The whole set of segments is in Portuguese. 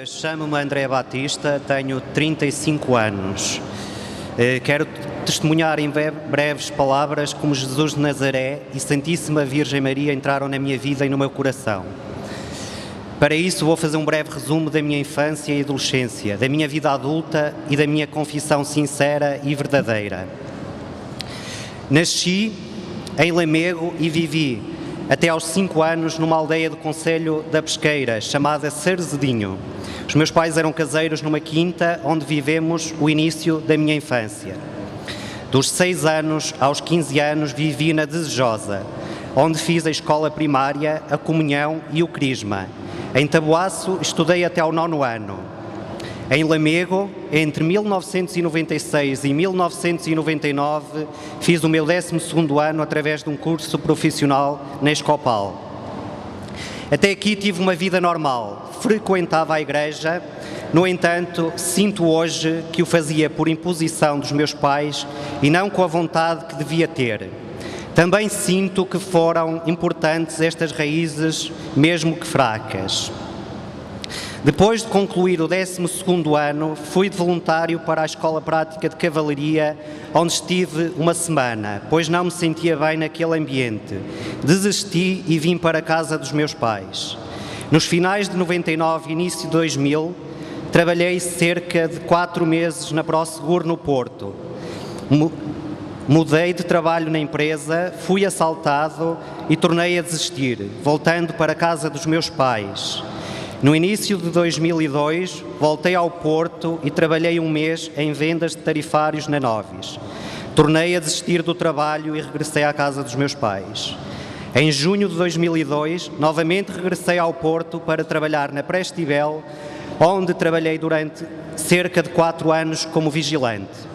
Chamo-me André Batista, tenho 35 anos. Quero testemunhar em breves palavras como Jesus de Nazaré e Santíssima Virgem Maria entraram na minha vida e no meu coração. Para isso vou fazer um breve resumo da minha infância e adolescência, da minha vida adulta e da minha confissão sincera e verdadeira. Nasci em Lamego e vivi até aos 5 anos numa aldeia do concelho da Pesqueira, chamada Sarzedinho. Os meus pais eram caseiros numa quinta onde vivemos o início da minha infância. Dos 6 anos aos 15 anos vivi na Desejosa, onde fiz a escola primária, a comunhão e o crisma. Em Taboaço estudei até ao 9º ano. Em Lamego, entre 1996 e 1999, fiz o meu 12º ano através de um curso profissional na Escopal. Até aqui tive uma vida normal, frequentava a igreja, no entanto, sinto hoje que o fazia por imposição dos meus pais e não com a vontade que devia ter. Também sinto que foram importantes estas raízes, mesmo que fracas. Depois de concluir o 12º ano, fui de voluntário para a Escola Prática de Cavalaria, onde estive uma semana, pois não me sentia bem naquele ambiente. Desisti e vim para a casa dos meus pais. Nos finais de 99 e início de 2000, trabalhei cerca de 4 meses na Prosegur no Porto. Mudei de trabalho na empresa, fui assaltado e tornei a desistir, voltando para a casa dos meus pais. No início de 2002, voltei ao Porto e trabalhei um mês em vendas de tarifários na Novis. Tornei a desistir do trabalho e regressei à casa dos meus pais. Em junho de 2002, novamente regressei ao Porto para trabalhar na Prestibel, onde trabalhei durante cerca de 4 anos como vigilante.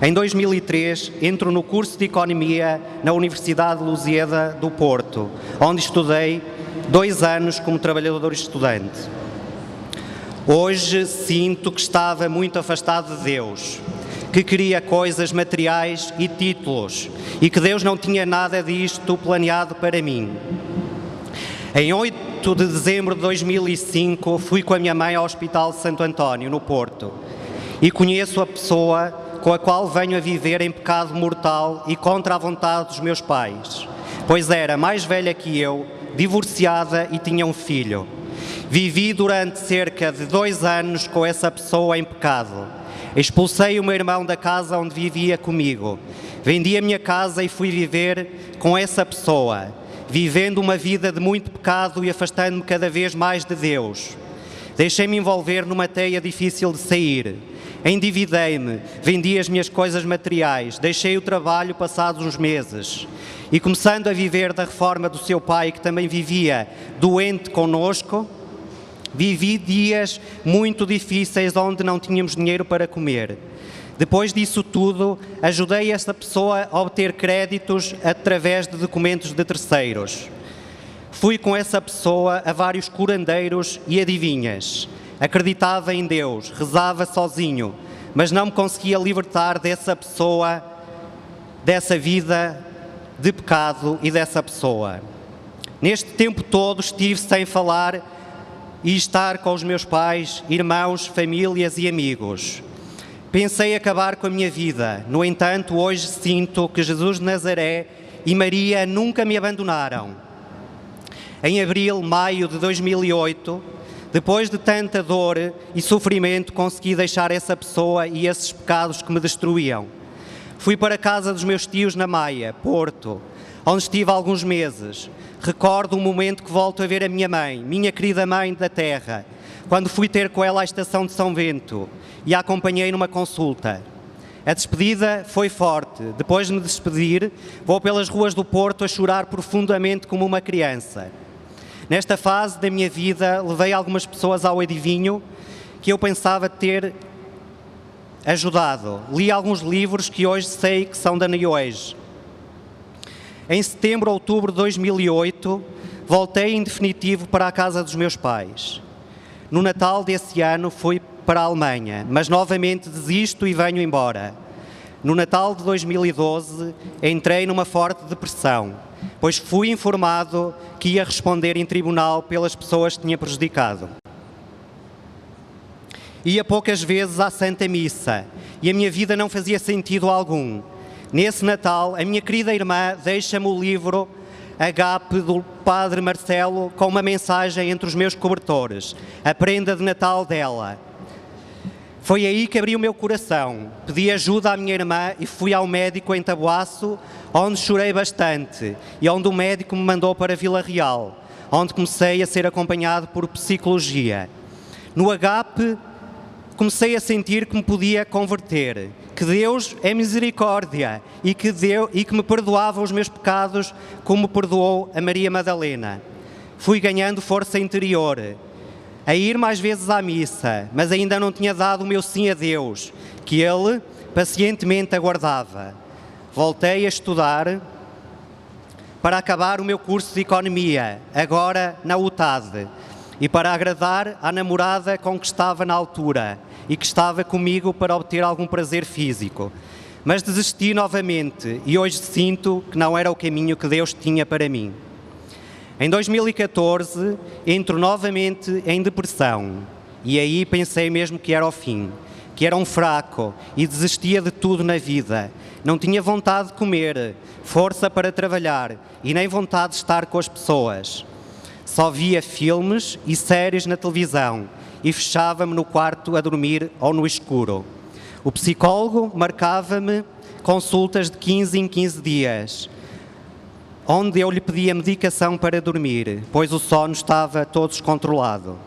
Em 2003, entro no curso de Economia na Universidade de Lusíada do Porto, onde estudei 2 anos como trabalhador estudante. Hoje sinto que estava muito afastado de Deus, que queria coisas materiais e títulos e que Deus não tinha nada disto planeado para mim. Em 8 de dezembro de 2005, fui com a minha mãe ao Hospital de Santo António, no Porto, e conheço a pessoa com a qual venho a viver em pecado mortal e contra a vontade dos meus pais, pois era mais velha que eu, divorciada e tinha um filho. Vivi durante cerca de 2 anos com essa pessoa em pecado. Expulsei o meu irmão da casa onde vivia comigo. Vendi a minha casa e fui viver com essa pessoa, vivendo uma vida de muito pecado e afastando-me cada vez mais de Deus. Deixei-me envolver numa teia difícil de sair. Endividei-me, vendi as minhas coisas materiais, deixei o trabalho passados uns meses. E começando a viver da reforma do seu pai, que também vivia doente conosco, vivi dias muito difíceis onde não tínhamos dinheiro para comer. Depois disso tudo, ajudei esta pessoa a obter créditos através de documentos de terceiros. Fui com essa pessoa a vários curandeiros e adivinhas. Acreditava em Deus, rezava sozinho, mas não me conseguia libertar dessa pessoa, dessa vida de pecado e dessa pessoa. Neste tempo todo estive sem falar e estar com os meus pais, irmãos, famílias e amigos. Pensei acabar com a minha vida, no entanto, hoje sinto que Jesus de Nazaré e Maria nunca me abandonaram. Em abril, maio de 2008, depois de tanta dor e sofrimento, consegui deixar essa pessoa e esses pecados que me destruíam. Fui para a casa dos meus tios na Maia, Porto, onde estive alguns meses. Recordo um momento que volto a ver a minha mãe, minha querida mãe da terra, quando fui ter com ela à estação de São Bento e a acompanhei numa consulta. A despedida foi forte. Depois de me despedir, vou pelas ruas do Porto a chorar profundamente como uma criança. Nesta fase da minha vida, levei algumas pessoas ao adivinho que eu pensava ter ajudado. Li alguns livros que hoje sei que são da New Age. Em setembro, outubro de 2008, voltei em definitivo para a casa dos meus pais. No Natal desse ano fui para a Alemanha, mas novamente desisto e venho embora. No Natal de 2012, entrei numa forte depressão, pois fui informado que ia responder em tribunal pelas pessoas que tinha prejudicado. Ia poucas vezes à Santa Missa e a minha vida não fazia sentido algum. Nesse Natal, a minha querida irmã deixa-me o livro Agape do Padre Marcelo com uma mensagem entre os meus cobertores, a prenda de Natal dela. Foi aí que abri o meu coração, pedi ajuda à minha irmã e fui ao médico em Taboaço, onde chorei bastante e onde o médico me mandou para Vila Real, onde comecei a ser acompanhado por psicologia. No Agape, comecei a sentir que me podia converter, que Deus é misericórdia e que me perdoava os meus pecados como perdoou a Maria Madalena. Fui ganhando força interior, a ir mais vezes à missa, mas ainda não tinha dado o meu sim a Deus, que Ele pacientemente aguardava. Voltei a estudar para acabar o meu curso de Economia, agora na UTAD, e para agradar à namorada com que estava na altura e que estava comigo para obter algum prazer físico. Mas desisti novamente e hoje sinto que não era o caminho que Deus tinha para mim. Em 2014, entro novamente em depressão e aí pensei mesmo que era o fim, que era um fraco e desistia de tudo na vida. Não tinha vontade de comer, força para trabalhar e nem vontade de estar com as pessoas. Só via filmes e séries na televisão e fechava-me no quarto a dormir ou no escuro. O psicólogo marcava-me consultas de 15 em 15 dias, onde eu lhe pedia medicação para dormir, pois o sono estava todo descontrolado.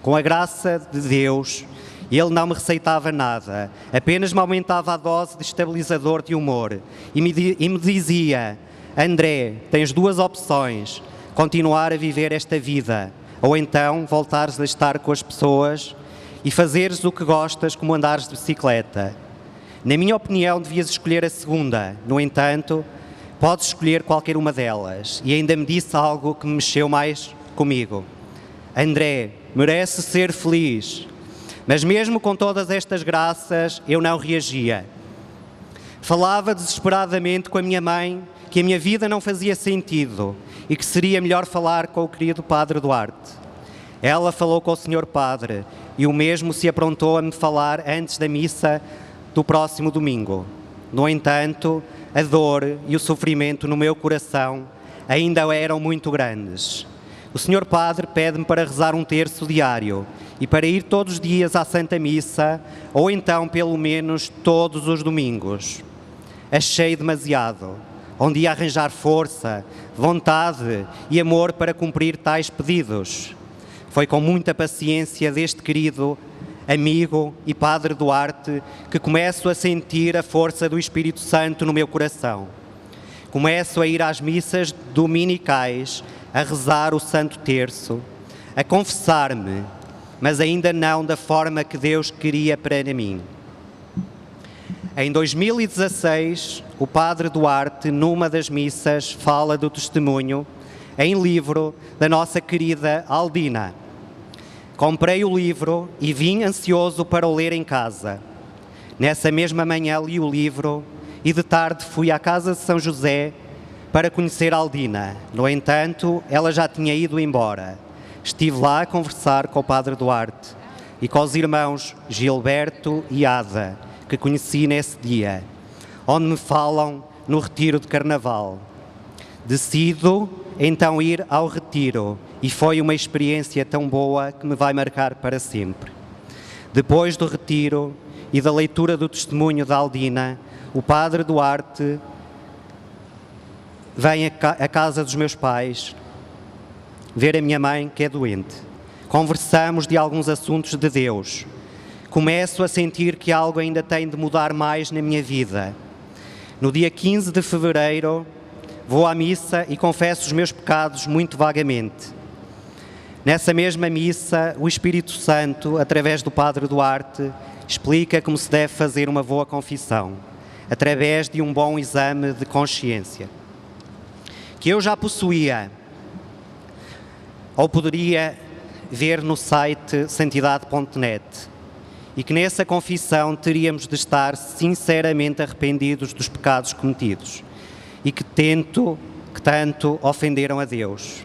Com a graça de Deus, ele não me receitava nada, apenas me aumentava a dose de estabilizador de humor e me dizia: André, tens duas opções, continuar a viver esta vida, ou então voltares a estar com as pessoas e fazeres o que gostas, como andares de bicicleta. Na minha opinião, devias escolher a segunda. No entanto, podes escolher qualquer uma delas. E ainda me disse algo que me mexeu mais comigo. André, mereces ser feliz. Mas mesmo com todas estas graças, eu não reagia. Falava desesperadamente com a minha mãe que a minha vida não fazia sentido e que seria melhor falar com o querido Padre Duarte. Ela falou com o Senhor Padre e o mesmo se aprontou a me falar antes da missa do próximo domingo. No entanto, a dor e o sofrimento no meu coração ainda eram muito grandes. O Senhor Padre pede-me para rezar um terço diário e para ir todos os dias à Santa Missa, ou então pelo menos todos os domingos. Achei demasiado. Onde ia arranjar força, vontade e amor para cumprir tais pedidos. Foi com muita paciência deste querido amigo e Padre Duarte que começo a sentir a força do Espírito Santo no meu coração. Começo a ir às missas dominicais, a rezar o Santo Terço, a confessar-me, mas ainda não da forma que Deus queria para mim. Em 2016, o Padre Duarte, numa das missas, fala do testemunho em livro da nossa querida Aldina. Comprei o livro e vim ansioso para o ler em casa. Nessa mesma manhã li o livro e de tarde fui à casa de São José para conhecer Aldina. No entanto, ela já tinha ido embora. Estive lá a conversar com o Padre Duarte e com os irmãos Gilberto e Ada, que conheci nesse dia, onde me falam no retiro de Carnaval. Decido então ir ao retiro e foi uma experiência tão boa que me vai marcar para sempre. Depois do retiro e da leitura do testemunho da Aldina, o Padre Duarte vem à casa dos meus pais ver a minha mãe, que é doente. Conversamos de alguns assuntos de Deus. Começo a sentir que algo ainda tem de mudar mais na minha vida. No dia 15 de fevereiro, vou à missa e confesso os meus pecados muito vagamente. Nessa mesma missa, o Espírito Santo, através do Padre Duarte, explica como se deve fazer uma boa confissão, através de um bom exame de consciência, que eu já possuía, ou poderia ver no site santidade.net, e que nessa confissão teríamos de estar sinceramente arrependidos dos pecados cometidos e que tanto ofenderam a Deus.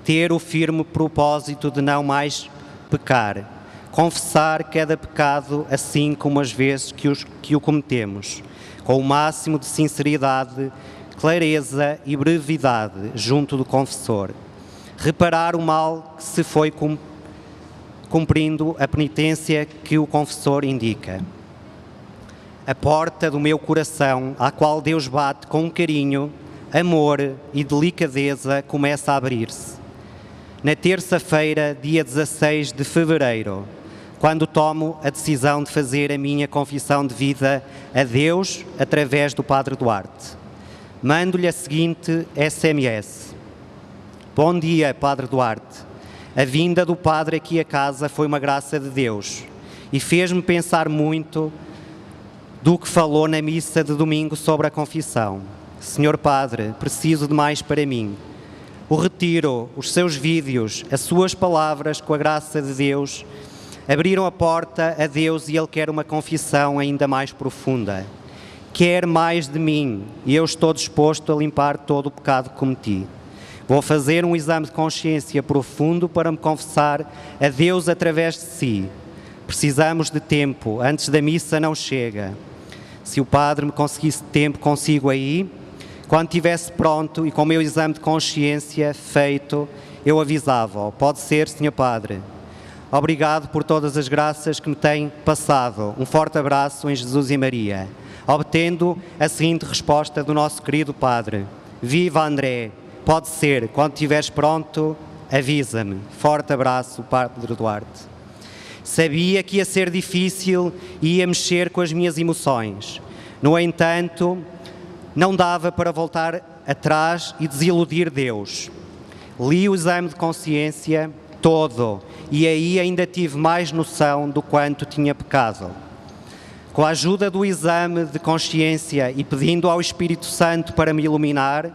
Ter o firme propósito de não mais pecar, confessar cada pecado assim como as vezes que o cometemos, com o máximo de sinceridade, clareza e brevidade junto do confessor. Reparar o mal que se foi cumprindo a penitência que o confessor indica. A porta do meu coração, à qual Deus bate com carinho, amor e delicadeza, começa a abrir-se. Na terça-feira, dia 16 de fevereiro, quando tomo a decisão de fazer a minha confissão de vida a Deus através do Padre Duarte. Mando-lhe a seguinte SMS. Bom dia, Padre Duarte. A vinda do Padre aqui a casa foi uma graça de Deus e fez-me pensar muito do que falou na missa de domingo sobre a confissão. Senhor Padre, preciso de mais para mim. O retiro, os seus vídeos, as suas palavras, com a graça de Deus, abriram a porta a Deus e Ele quer uma confissão ainda mais profunda. Quer mais de mim e eu estou disposto a limpar todo o pecado que cometi. Vou fazer um exame de consciência profundo para me confessar a Deus através de si. Precisamos de tempo, antes da missa não chega. Se o Padre me conseguisse tempo consigo aí, quando estivesse pronto e com o meu exame de consciência feito, eu avisava-o. Pode ser, Sr. Padre. Obrigado por todas as graças que me têm passado. Um forte abraço em Jesus e Maria. Obtendo a seguinte resposta do nosso querido Padre. Viva André. Pode ser. Quando estiveres pronto, avisa-me. Forte abraço, Padre Duarte. Sabia que ia ser difícil e ia mexer com as minhas emoções. No entanto, não dava para voltar atrás e desiludir Deus. Li o exame de consciência todo e aí ainda tive mais noção do quanto tinha pecado. Com a ajuda do exame de consciência e pedindo ao Espírito Santo para me iluminar,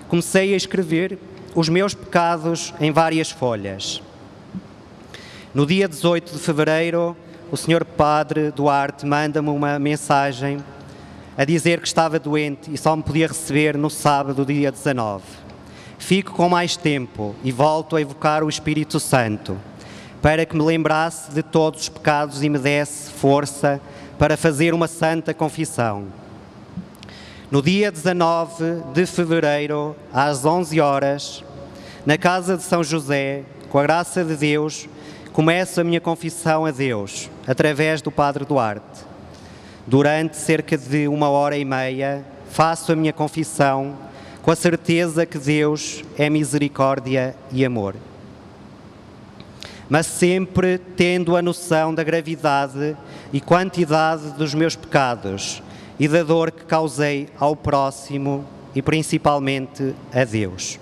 comecei a escrever os meus pecados em várias folhas. No dia 18 de fevereiro, o Sr. Padre Duarte manda-me uma mensagem a dizer que estava doente e só me podia receber no sábado, dia 19. Fico com mais tempo e volto a evocar o Espírito Santo para que me lembrasse de todos os pecados e me desse força para fazer uma santa confissão. No dia 19 de fevereiro, às 11 horas, na casa de São José, com a graça de Deus, começo a minha confissão a Deus, através do Padre Duarte. Durante cerca de 1h30, faço a minha confissão com a certeza que Deus é misericórdia e amor. Mas sempre tendo a noção da gravidade e quantidade dos meus pecados e da dor que causei ao próximo e principalmente a Deus.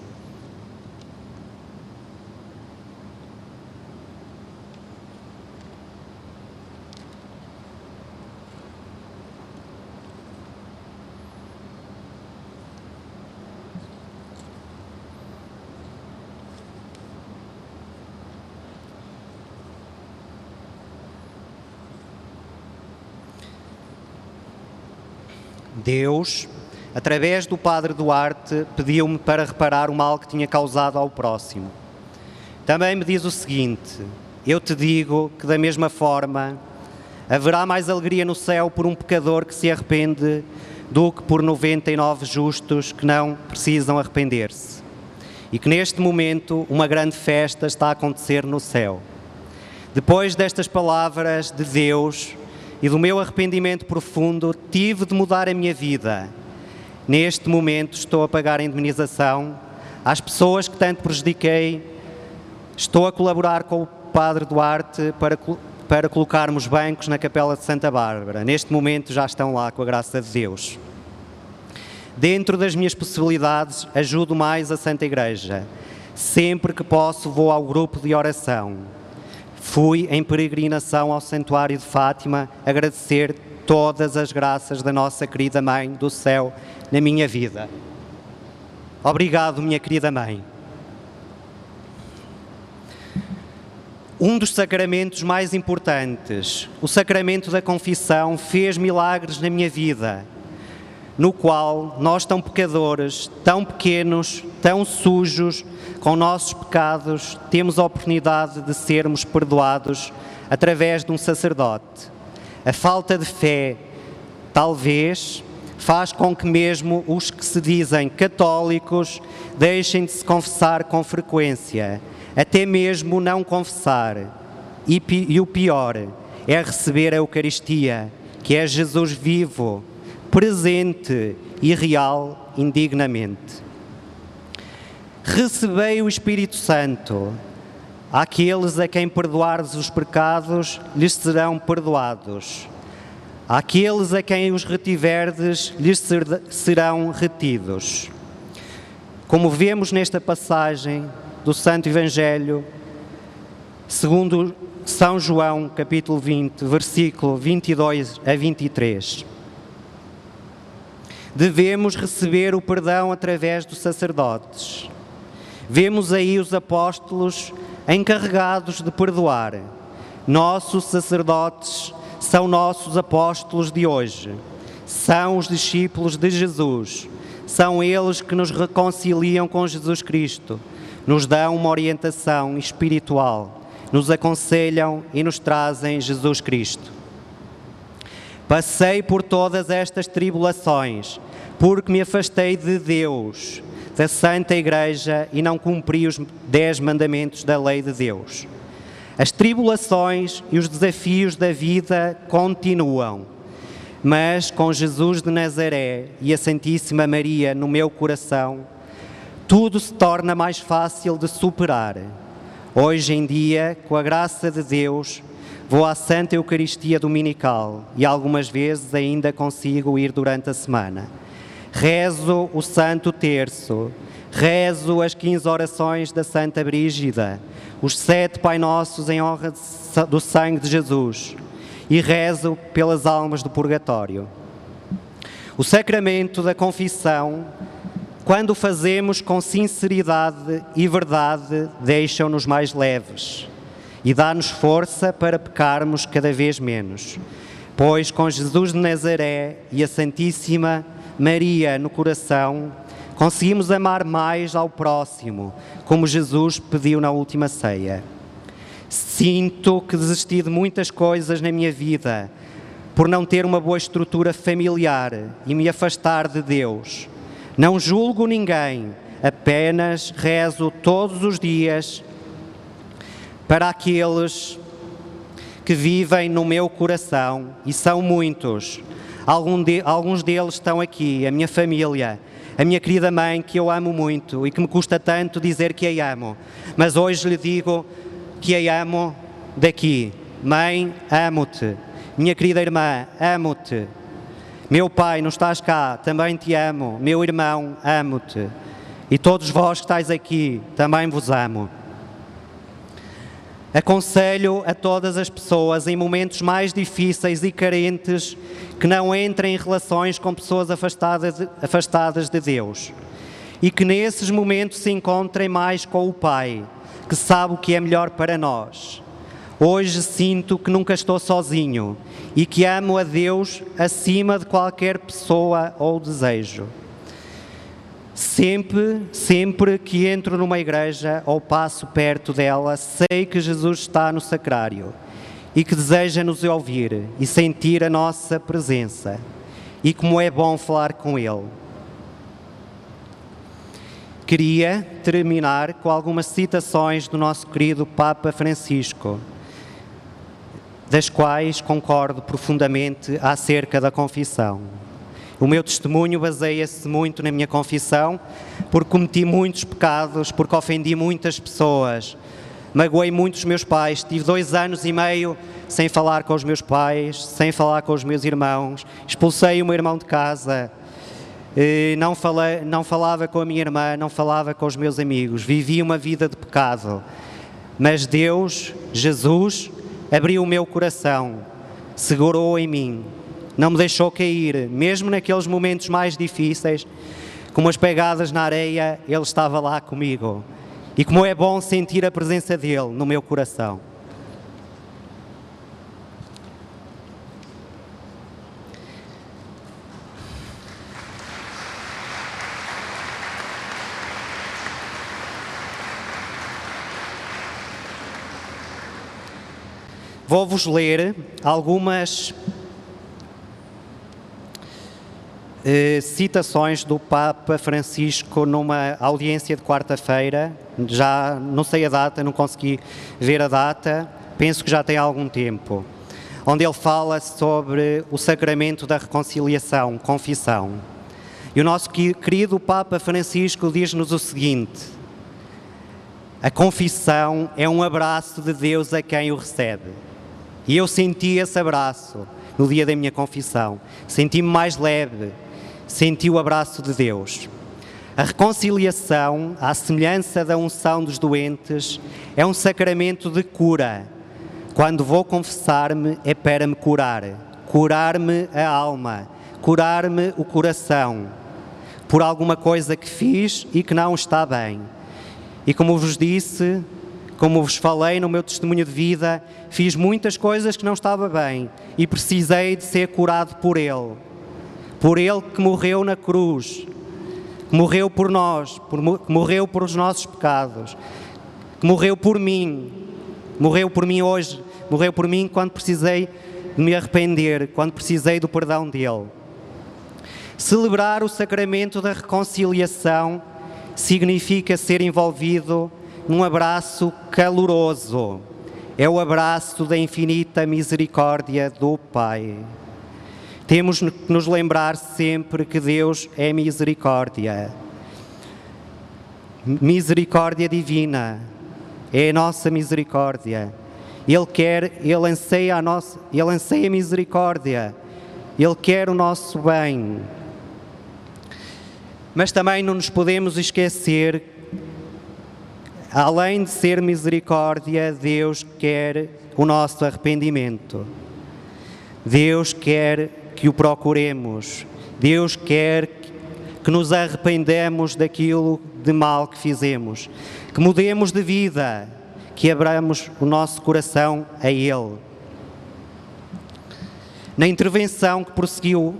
Deus, através do Padre Duarte, pediu-me para reparar o mal que tinha causado ao próximo. Também me diz o seguinte: eu te digo que da mesma forma haverá mais alegria no céu por um pecador que se arrepende do que por 99 justos que não precisam arrepender-se. E que neste momento uma grande festa está a acontecer no céu. Depois destas palavras de Deus e do meu arrependimento profundo, tive de mudar a minha vida. Neste momento estou a pagar a indemnização às pessoas que tanto prejudiquei. Estou a colaborar com o Padre Duarte para colocarmos bancos na Capela de Santa Bárbara. Neste momento já estão lá, com a graça de Deus. Dentro das minhas possibilidades, ajudo mais a Santa Igreja. Sempre que posso, vou ao grupo de oração. Fui em peregrinação ao Santuário de Fátima agradecer todas as graças da nossa querida Mãe do Céu na minha vida. Obrigado, minha querida Mãe. Um dos sacramentos mais importantes, o sacramento da confissão, fez milagres na minha vida. no qual nós, tão pecadores, tão pequenos, tão sujos, com nossos pecados, temos a oportunidade de sermos perdoados através de um sacerdote. A falta de fé, talvez, faz com que mesmo os que se dizem católicos deixem de se confessar com frequência, até mesmo não confessar. E o pior é receber a Eucaristia, que é Jesus vivo, presente e real, indignamente. Recebei o Espírito Santo. Àqueles a quem perdoares os pecados, lhes serão perdoados. Àqueles a quem os retiverdes, lhes serão retidos. Como vemos nesta passagem do Santo Evangelho, segundo São João, capítulo 20, versículo 22 a 23. Devemos receber o perdão através dos sacerdotes. Vemos aí os apóstolos encarregados de perdoar. Nossos sacerdotes são nossos apóstolos de hoje. São os discípulos de Jesus. São eles que nos reconciliam com Jesus Cristo, nos dão uma orientação espiritual, nos aconselham e nos trazem Jesus Cristo. Passei por todas estas tribulações, porque me afastei de Deus, da Santa Igreja, e não cumpri os 10 mandamentos da lei de Deus. As tribulações e os desafios da vida continuam, mas com Jesus de Nazaré e a Santíssima Maria no meu coração, tudo se torna mais fácil de superar. Hoje em dia, com a graça de Deus, vou à Santa Eucaristia Dominical e algumas vezes ainda consigo ir durante a semana. Rezo o Santo Terço, rezo as 15 orações da Santa Brígida, os 7 Pai Nossos em honra do sangue de Jesus e rezo pelas almas do purgatório. O sacramento da confissão, quando o fazemos com sinceridade e verdade, deixa-nos mais leves e dá-nos força para pecarmos cada vez menos, pois com Jesus de Nazaré e a Santíssima Maria no coração, conseguimos amar mais ao próximo, como Jesus pediu na última ceia. Sinto que desisti de muitas coisas na minha vida, por não ter uma boa estrutura familiar e me afastar de Deus. Não julgo ninguém, apenas rezo todos os dias para aqueles que vivem no meu coração, e são muitos. Alguns deles estão aqui, a minha família, a minha querida mãe, que eu amo muito e que me custa tanto dizer que a amo, mas hoje lhe digo que a amo daqui. Mãe, amo-te. Minha querida irmã, amo-te. Meu pai, não estás cá, também te amo. Meu irmão, amo-te. E todos vós que estáis aqui, também vos amo. Aconselho a todas as pessoas em momentos mais difíceis e carentes que não entrem em relações com pessoas afastadas de Deus e que nesses momentos se encontrem mais com o Pai, que sabe o que é melhor para nós. Hoje sinto que nunca estou sozinho e que amo a Deus acima de qualquer pessoa ou desejo. Sempre que entro numa igreja ou passo perto dela, sei que Jesus está no sacrário e que deseja nos ouvir e sentir a nossa presença. E como é bom falar com Ele. Queria terminar com algumas citações do nosso querido Papa Francisco, das quais concordo profundamente acerca da confissão. O meu testemunho baseia-se muito na minha confissão, porque cometi muitos pecados, porque ofendi muitas pessoas, magoei muitos meus pais, tive 2 anos e meio sem falar com os meus pais, sem falar com os meus irmãos, expulsei o meu irmão de casa, não falava com a minha irmã, não falava com os meus amigos, vivi uma vida de pecado. Mas Deus, Jesus, abriu o meu coração, segurou em mim, não me deixou cair, mesmo naqueles momentos mais difíceis, como as pegadas na areia, Ele estava lá comigo. E como é bom sentir a presença dEle no meu coração. Vou-vos ler algumas citações do Papa Francisco numa audiência de quarta-feira. Já não sei a data, não consegui ver a data, penso que já tem algum tempo, onde ele fala sobre o sacramento da reconciliação, confissão. E o nosso querido Papa Francisco diz-nos o seguinte: a confissão é um abraço de Deus a quem o recebe. E eu senti esse abraço no dia da minha confissão. Senti-me mais leve, senti o abraço de Deus. A reconciliação, à semelhança da unção dos doentes, é um sacramento de cura. Quando vou confessar-me é para me curar, curar-me a alma, curar-me o coração, por alguma coisa que fiz e que não está bem. E como vos disse, como vos falei no meu testemunho de vida, fiz muitas coisas que não estava bem e precisei de ser curado por Ele que morreu na cruz, que morreu por nós, que morreu por os nossos pecados, que morreu por mim hoje, morreu por mim quando precisei de me arrepender, quando precisei do perdão dele. Celebrar o sacramento da reconciliação significa ser envolvido num abraço caloroso. É o abraço da infinita misericórdia do Pai. Temos que nos lembrar sempre que Deus é misericórdia. Misericórdia divina. É a nossa misericórdia. Ele anseia a misericórdia. Ele quer o nosso bem. Mas também não nos podemos esquecer, além de ser misericórdia, Deus quer o nosso arrependimento. Deus quer que o procuremos. Deus quer que nos arrependamos daquilo de mal que fizemos, que mudemos de vida, que abramos o nosso coração a Ele. Na intervenção que prosseguiu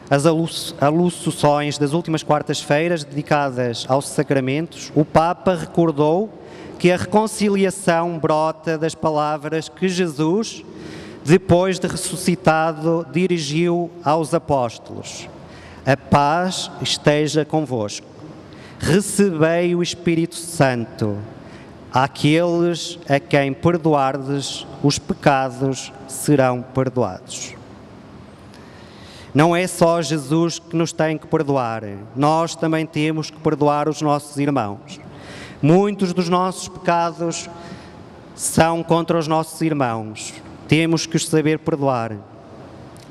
as aluções das últimas quartas-feiras dedicadas aos sacramentos, o Papa recordou que a reconciliação brota das palavras que Jesus, depois de ressuscitado, dirigiu aos apóstolos: a paz esteja convosco. Recebei o Espírito Santo. Àqueles a quem perdoardes os pecados serão perdoados. Não é só Jesus que nos tem que perdoar, nós também temos que perdoar os nossos irmãos. Muitos dos nossos pecados são contra os nossos irmãos. Temos que os saber perdoar,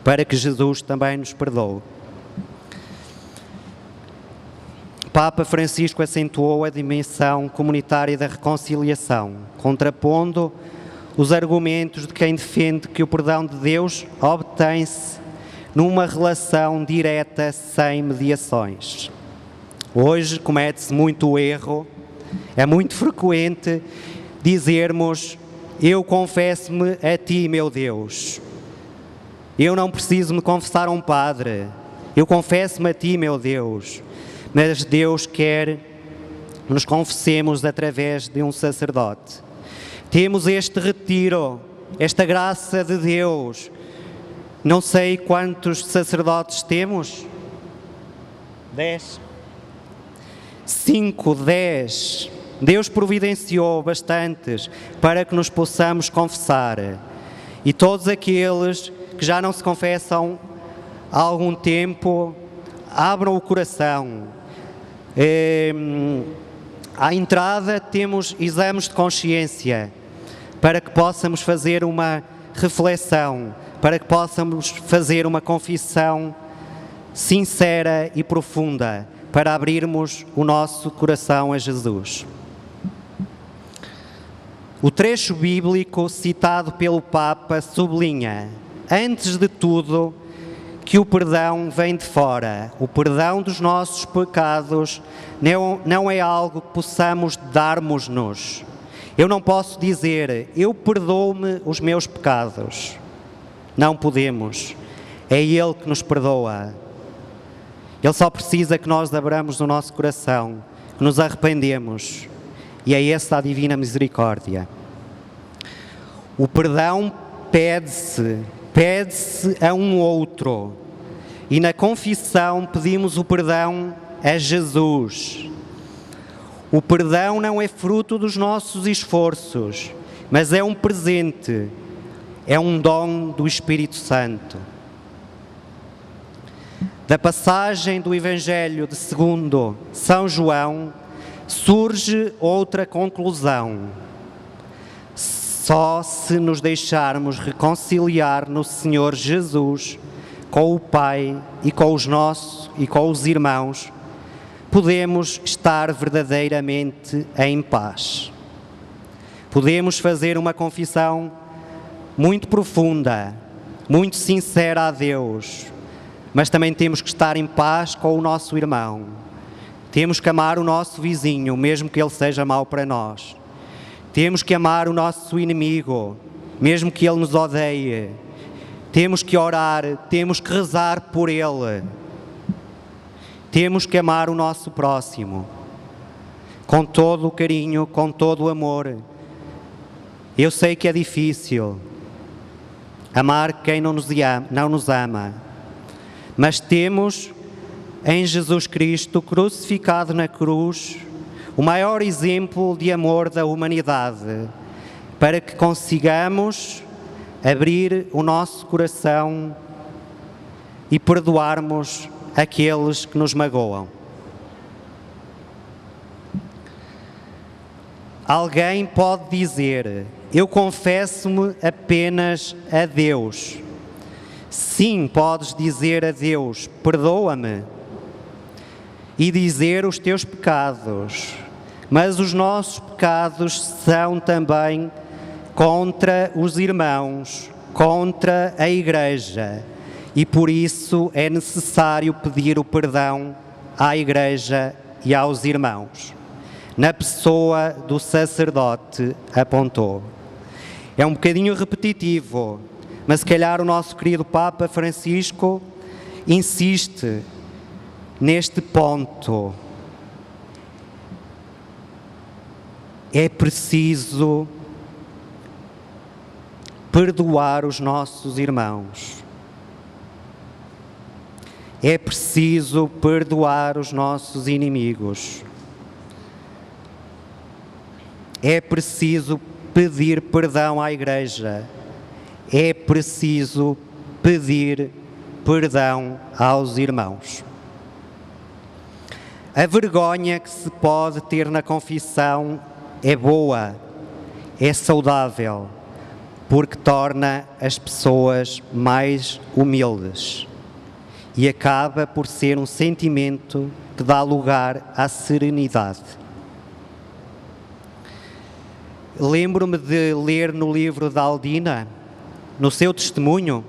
para que Jesus também nos perdoe. Papa Francisco acentuou a dimensão comunitária da reconciliação, contrapondo os argumentos de quem defende que o perdão de Deus obtém-se numa relação direta, sem mediações. Hoje comete-se muito o erro, é muito frequente dizermos: eu confesso-me a ti, meu Deus. Eu não preciso me confessar a um padre. Eu confesso-me a ti, meu Deus. Mas Deus quer que nos confessemos através de um sacerdote. Temos este retiro, esta graça de Deus. Não sei quantos sacerdotes temos. 10. 5, 10. Deus providenciou bastantes para que nos possamos confessar. E todos aqueles que já não se confessam há algum tempo, abram o coração. À entrada temos exames de consciência para que possamos fazer uma reflexão, para que possamos fazer uma confissão sincera e profunda, para abrirmos o nosso coração a Jesus. O trecho bíblico citado pelo Papa sublinha, antes de tudo, que o perdão vem de fora. O perdão dos nossos pecados não é algo que possamos darmos-nos. Eu não posso dizer: eu perdoo-me os meus pecados. Não podemos. É Ele que nos perdoa. Ele só precisa que nós abramos o nosso coração, que nos arrependemos. E é essa a divina misericórdia. O perdão pede-se a um outro. E na confissão pedimos o perdão a Jesus. O perdão não é fruto dos nossos esforços, mas é um presente, é um dom do Espírito Santo. Da passagem do Evangelho de segundo São João surge outra conclusão. Só se nos deixarmos reconciliar no Senhor Jesus com o Pai e com os irmãos, podemos estar verdadeiramente em paz. Podemos fazer uma confissão muito profunda, muito sincera a Deus, mas também temos que estar em paz com o nosso irmão. Temos que amar o nosso vizinho, mesmo que ele seja mau para nós. Temos que amar o nosso inimigo, mesmo que ele nos odeie. Temos que orar, temos que rezar por ele. Temos que amar o nosso próximo, com todo o carinho, com todo o amor. Eu sei que é difícil amar quem não nos ama, mas temos em Jesus Cristo, crucificado na cruz, o maior exemplo de amor da humanidade, para que consigamos abrir o nosso coração e perdoarmos aqueles que nos magoam. Alguém pode dizer: eu confesso-me apenas a Deus. Sim, podes dizer a Deus: perdoa-me, e dizer os teus pecados, mas os nossos pecados são também contra os irmãos, contra a Igreja, e por isso é necessário pedir o perdão à Igreja e aos irmãos. Na pessoa do sacerdote apontou. É um bocadinho repetitivo, mas se calhar o nosso querido Papa Francisco insiste neste ponto. É preciso perdoar os nossos irmãos. É preciso perdoar os nossos inimigos. É preciso pedir perdão à Igreja. É preciso pedir perdão aos irmãos. A vergonha que se pode ter na confissão é boa, é saudável, porque torna as pessoas mais humildes e acaba por ser um sentimento que dá lugar à serenidade. Lembro-me de ler no livro da Aldina, no seu testemunho,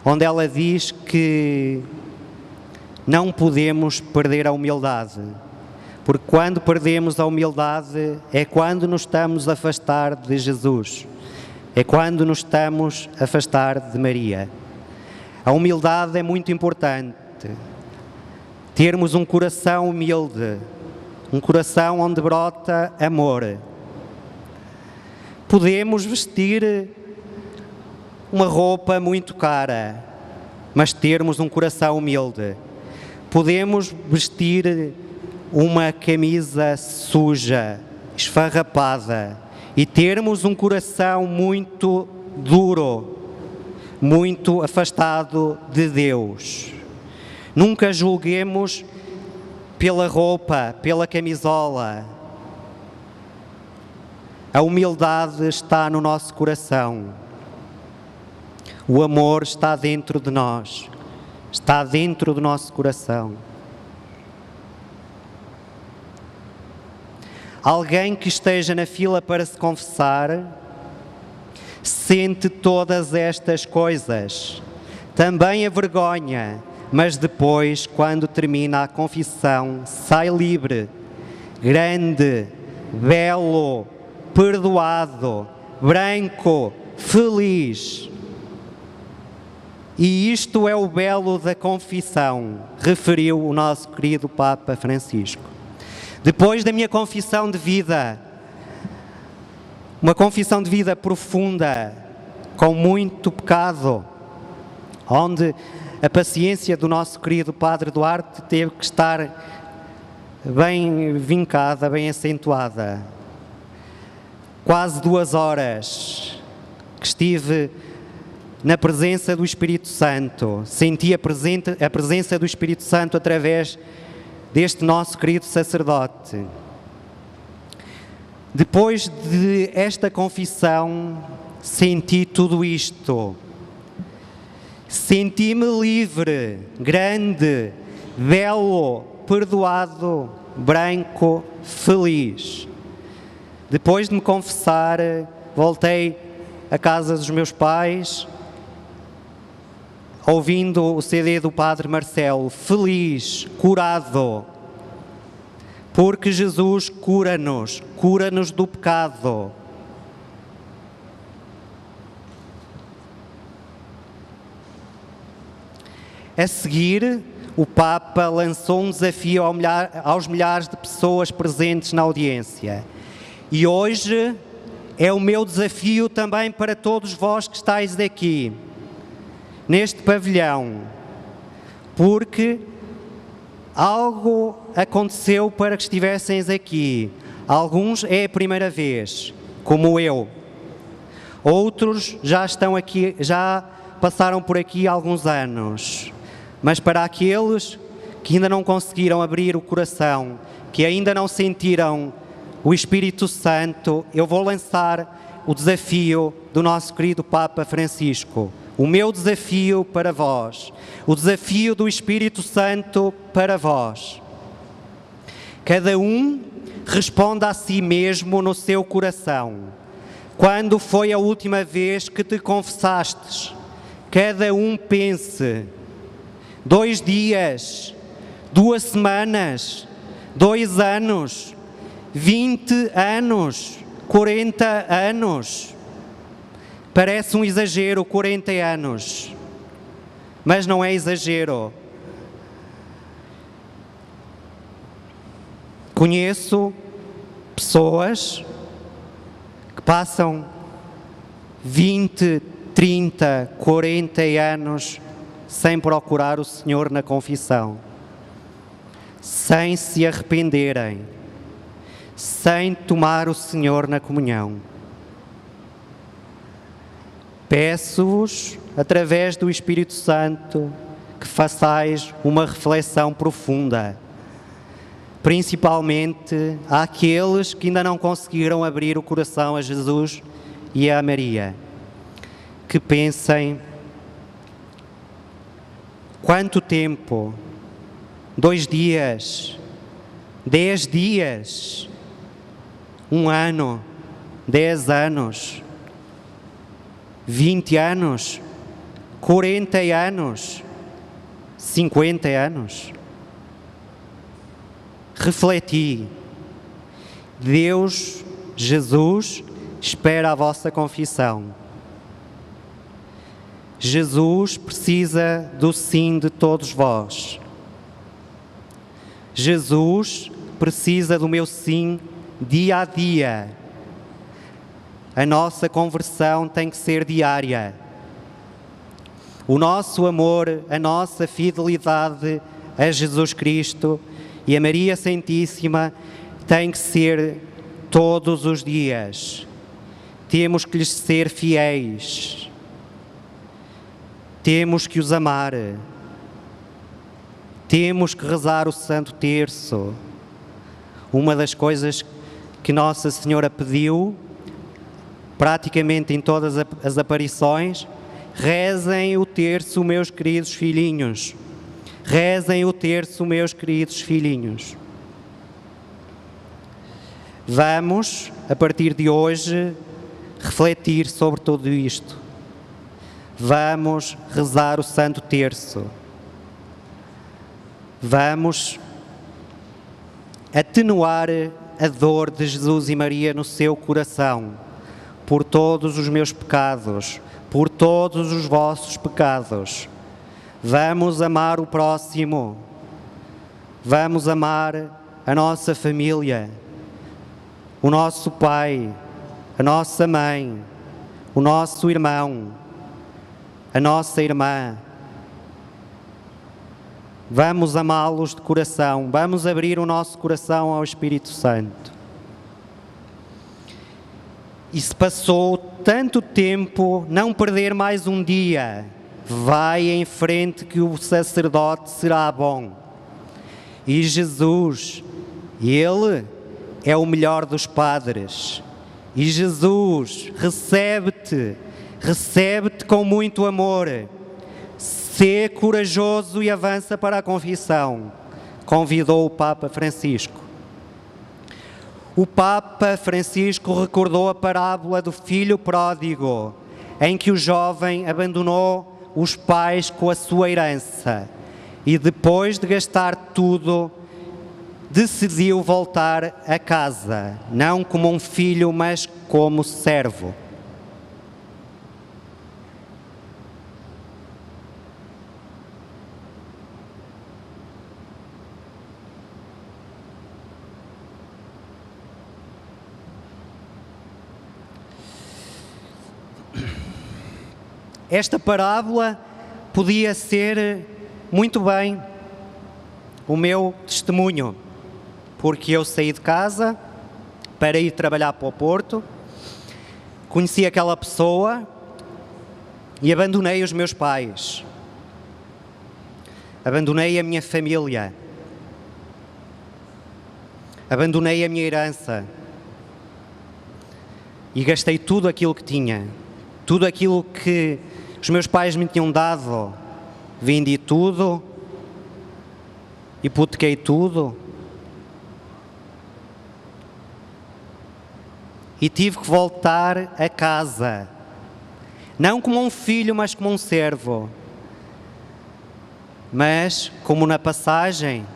onde ela diz que não podemos perder a humildade, porque quando perdemos a humildade é quando nos estamos a afastar de Jesus, é quando nos estamos a afastar de Maria. A humildade é muito importante, termos um coração humilde, um coração onde brota amor. Podemos vestir uma roupa muito cara, mas termos um coração humilde. Podemos vestir uma camisa suja, esfarrapada, e termos um coração muito duro, muito afastado de Deus. Nunca julguemos pela roupa, pela camisola. A humildade está no nosso coração. O amor está dentro de nós, está dentro do nosso coração. Alguém que esteja na fila para se confessar sente todas estas coisas, também a vergonha, mas depois, quando termina a confissão, sai livre, grande, belo, perdoado, branco, feliz. E isto é o belo da confissão, referiu o nosso querido Papa Francisco. Depois da minha confissão de vida, Uma confissão de vida profunda, com muito pecado, onde a paciência do nosso querido Padre Duarte teve que estar bem vincada, bem acentuada. Quase 2 horas que estive na presença do Espírito Santo, senti a presença do Espírito Santo através deste nosso querido sacerdote. Depois de esta confissão, senti tudo isto. Senti-me livre, grande, belo, perdoado, branco, feliz. Depois de me confessar, voltei à casa dos meus pais, ouvindo o CD do Padre Marcelo, feliz, curado, porque Jesus cura-nos do pecado. A seguir, o Papa lançou um desafio aos milhares de pessoas presentes na audiência. E hoje é o meu desafio também para todos vós que estáis aqui, neste pavilhão, porque algo aconteceu para que estivessem aqui. Alguns é a primeira vez, como eu. Outros já estão aqui, já passaram por aqui há alguns anos. Mas para aqueles que ainda não conseguiram abrir o coração, que ainda não sentiram o Espírito Santo, eu vou lançar o desafio do nosso querido Papa Francisco. O meu desafio para vós, o desafio do Espírito Santo para vós. Cada um responda a si mesmo no seu coração. Quando foi a última vez que te confessastes? Cada um pense. 2 dias, 2 semanas, 2 anos, 20 anos, 40 anos. Parece um exagero, 40 anos, mas não é exagero. Conheço pessoas que passam 20, 30, 40 anos sem procurar o Senhor na confissão, sem se arrependerem, sem tomar o Senhor na comunhão. Peço-vos, através do Espírito Santo, que façais uma reflexão profunda, principalmente àqueles que ainda não conseguiram abrir o coração a Jesus e a Maria, que pensem: quanto tempo? 2 dias, 10 dias, 1 ano, 10 anos, 20 anos, 40 anos, 50 anos. Refleti. Deus, Jesus, espera a vossa confissão. Jesus precisa do sim de todos vós. Jesus precisa do meu sim dia a dia. A nossa conversão tem que ser diária. O nosso amor, a nossa fidelidade a Jesus Cristo e a Maria Santíssima tem que ser todos os dias. Temos que lhes ser fiéis. Temos que os amar. Temos que rezar o Santo Terço. Uma das coisas que Nossa Senhora pediu, praticamente em todas as aparições: rezem o terço, meus queridos filhinhos. Rezem o terço, meus queridos filhinhos. Vamos, a partir de hoje, refletir sobre tudo isto. Vamos rezar o Santo Terço. Vamos atenuar a dor de Jesus e Maria no seu coração, por todos os meus pecados, por todos os vossos pecados. Vamos amar o próximo. Vamos amar a nossa família, o nosso pai, a nossa mãe, o nosso irmão, a nossa irmã. Vamos amá-los de coração, vamos abrir o nosso coração ao Espírito Santo. E se passou tanto tempo, não perder mais um dia. Vai em frente que o sacerdote será bom. E Jesus, Ele é o melhor dos padres. E Jesus recebe-te com muito amor. Sê corajoso e avança para a confissão, convidou o Papa Francisco. O Papa Francisco recordou a parábola do filho pródigo, em que o jovem abandonou os pais com a sua herança e depois de gastar tudo, decidiu voltar a casa, não como um filho, mas como servo. Esta parábola podia ser muito bem o meu testemunho, porque eu saí de casa para ir trabalhar para o Porto, conheci aquela pessoa e abandonei os meus pais, abandonei a minha família, abandonei a minha herança e gastei tudo aquilo que tinha, tudo aquilo que os meus pais me tinham dado, vendi tudo, hipotequei tudo e tive que voltar a casa, não como um filho, mas como um servo. Mas, como na passagem,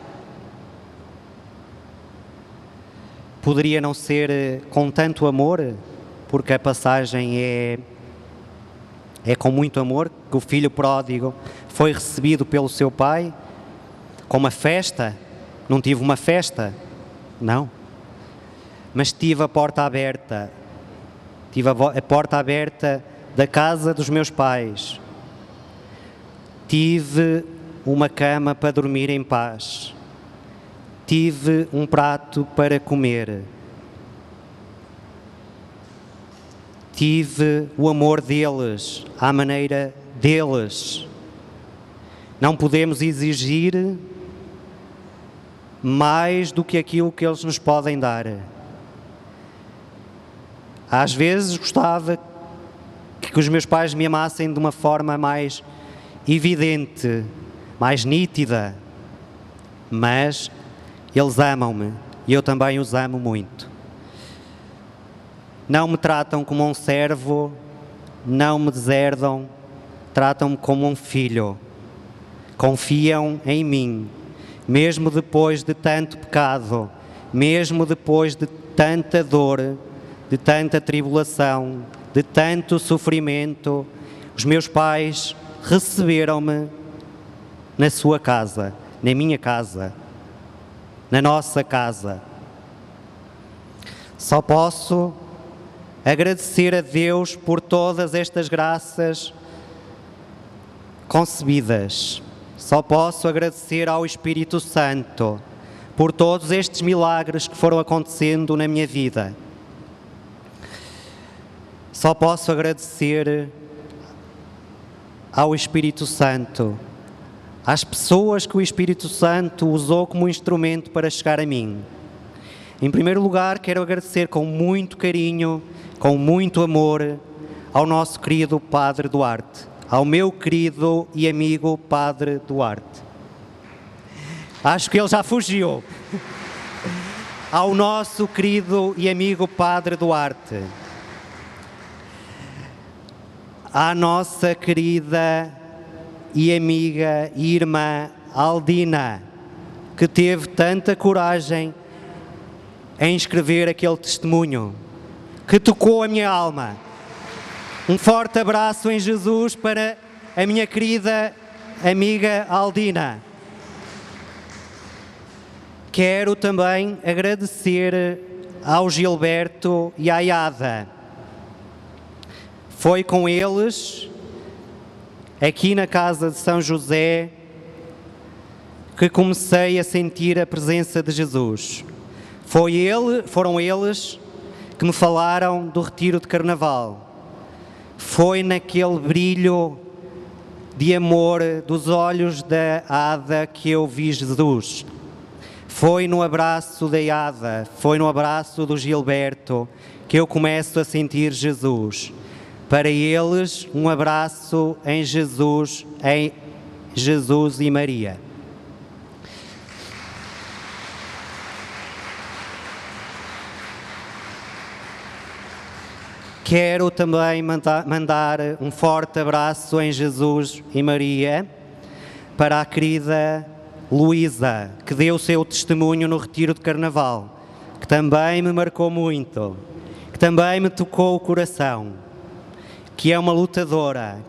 poderia não ser com tanto amor, porque a passagem é com muito amor, que o filho pródigo foi recebido pelo seu pai com uma festa. Não tive uma festa, não, mas tive a porta aberta, tive a porta aberta da casa dos meus pais, tive uma cama para dormir em paz, tive um prato para comer, tive o amor deles, à maneira deles. Não podemos exigir mais do que aquilo que eles nos podem dar. Às vezes gostava que os meus pais me amassem de uma forma mais evidente, mais nítida, mas eles amam-me e eu também os amo muito. Não me tratam como um servo, não me deserdam, tratam-me como um filho. Confiam em mim, mesmo depois de tanto pecado, mesmo depois de tanta dor, de tanta tribulação, de tanto sofrimento. Os meus pais receberam-me na sua casa, na minha casa, na nossa casa. Só posso agradecer a Deus por todas estas graças concebidas. Só posso agradecer ao Espírito Santo por todos estes milagres que foram acontecendo na minha vida. Só posso agradecer ao Espírito Santo, às pessoas que o Espírito Santo usou como instrumento para chegar a mim. Em primeiro lugar, quero agradecer com muito carinho, com muito amor, ao nosso querido Padre Duarte, ao meu querido e amigo Padre Duarte. Acho que ele já fugiu. Ao nosso querido e amigo Padre Duarte. À nossa querida e amiga e irmã Aldina, que teve tanta coragem em escrever aquele testemunho, que tocou a minha alma. Um forte abraço em Jesus para a minha querida amiga Aldina. Quero também agradecer ao Gilberto e à Iada, Foi com eles, aqui na casa de São José, que comecei a sentir a presença de Jesus. Foram eles que me falaram do retiro de Carnaval. Foi naquele brilho de amor dos olhos da Ada que eu vi Jesus. Foi no abraço da Ada, foi no abraço do Gilberto que eu começo a sentir Jesus. Para eles, um abraço em Jesus e Maria. Quero também mandar um forte abraço em Jesus e Maria para a querida Luísa, que deu o seu testemunho no retiro de Carnaval, que também me marcou muito, que também me tocou o coração, que é uma lutadora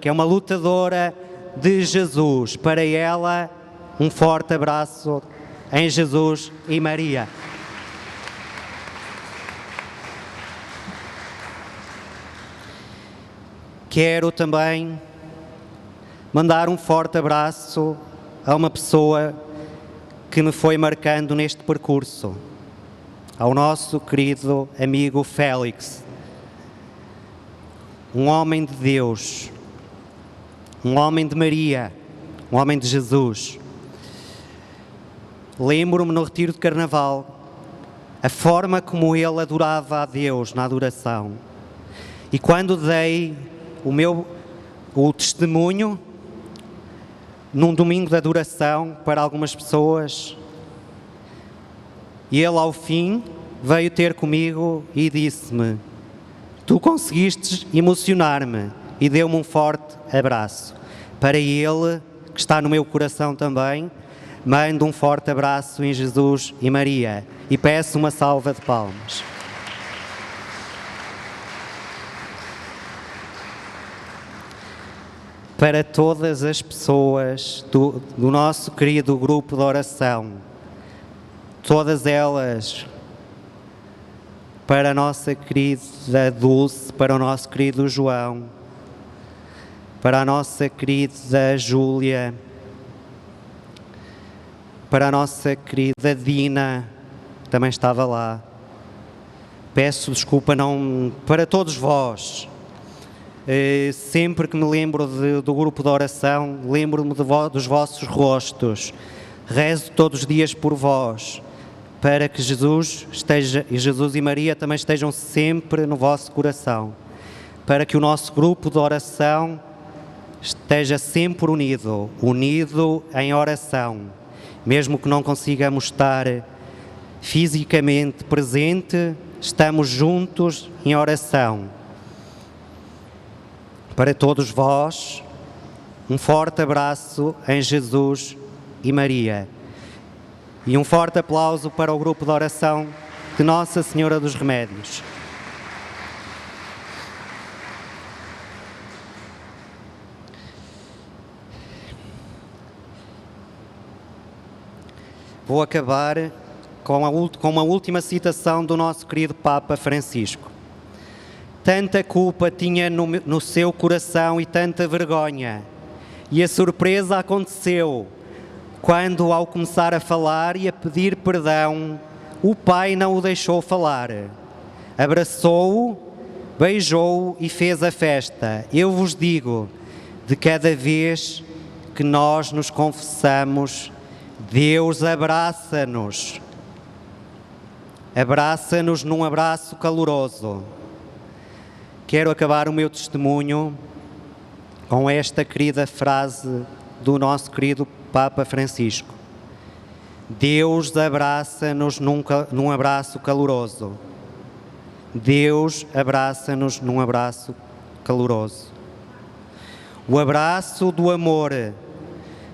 de Jesus. Para ela, um forte abraço em Jesus e Maria. Quero também mandar um forte abraço a uma pessoa que me foi marcando neste percurso, ao nosso querido amigo Félix, um homem de Deus, um homem de Maria, um homem de Jesus. Lembro-me no retiro de Carnaval a forma como ele adorava a Deus na adoração. E quando dei o testemunho num domingo de adoração para algumas pessoas, e ele ao fim veio ter comigo e disse-me: tu conseguiste emocionar-me, e deu-me um forte abraço. Para ele, que está no meu coração também, mando um forte abraço em Jesus e Maria e peço uma salva de palmas. Para todas as pessoas do nosso querido grupo de oração, todas elas, para a nossa querida Dulce, para o nosso querido João, para a nossa querida Júlia, para a nossa querida Dina, que também estava lá. Peço desculpa para todos vós. Sempre que me lembro do grupo de oração, lembro-me dos vossos rostos. Rezo todos os dias por vós, para que Jesus e Maria também estejam sempre no vosso coração, para que o nosso grupo de oração esteja sempre unido em oração, mesmo que não consigamos estar fisicamente presente, estamos juntos em oração. Para todos vós, um forte abraço em Jesus e Maria. E um forte aplauso para o grupo de oração de Nossa Senhora dos Remédios. Vou acabar com uma última citação do nosso querido Papa Francisco. Tanta culpa tinha no seu coração e tanta vergonha. E a surpresa aconteceu quando, ao começar a falar e a pedir perdão, o Pai não o deixou falar. Abraçou-o, beijou-o e fez a festa. Eu vos digo, de cada vez que nós nos confessamos, Deus abraça-nos. Abraça-nos num abraço caloroso. Quero acabar o meu testemunho com esta querida frase do nosso querido Papa Francisco. Deus abraça-nos num abraço caloroso. Deus abraça-nos num abraço caloroso. O abraço do amor,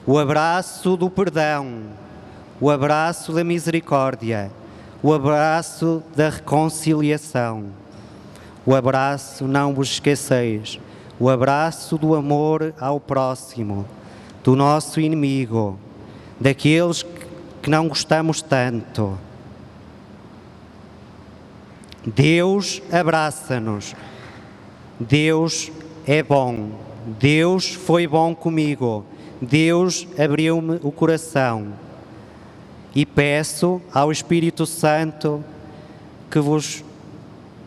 o abraço do perdão, o abraço da misericórdia, o abraço da reconciliação. O abraço, não vos esqueceis, o abraço do amor ao próximo, do nosso inimigo, daqueles que não gostamos tanto. Deus abraça-nos, Deus é bom. Deus foi bom comigo. Deus abriu-me o coração. E peço ao Espírito Santo que vos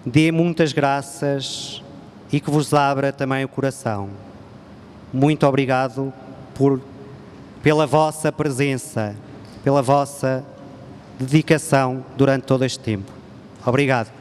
dê muitas graças e que vos abra também o coração. Muito obrigado pela vossa presença, pela vossa dedicação durante todo este tempo. Obrigado.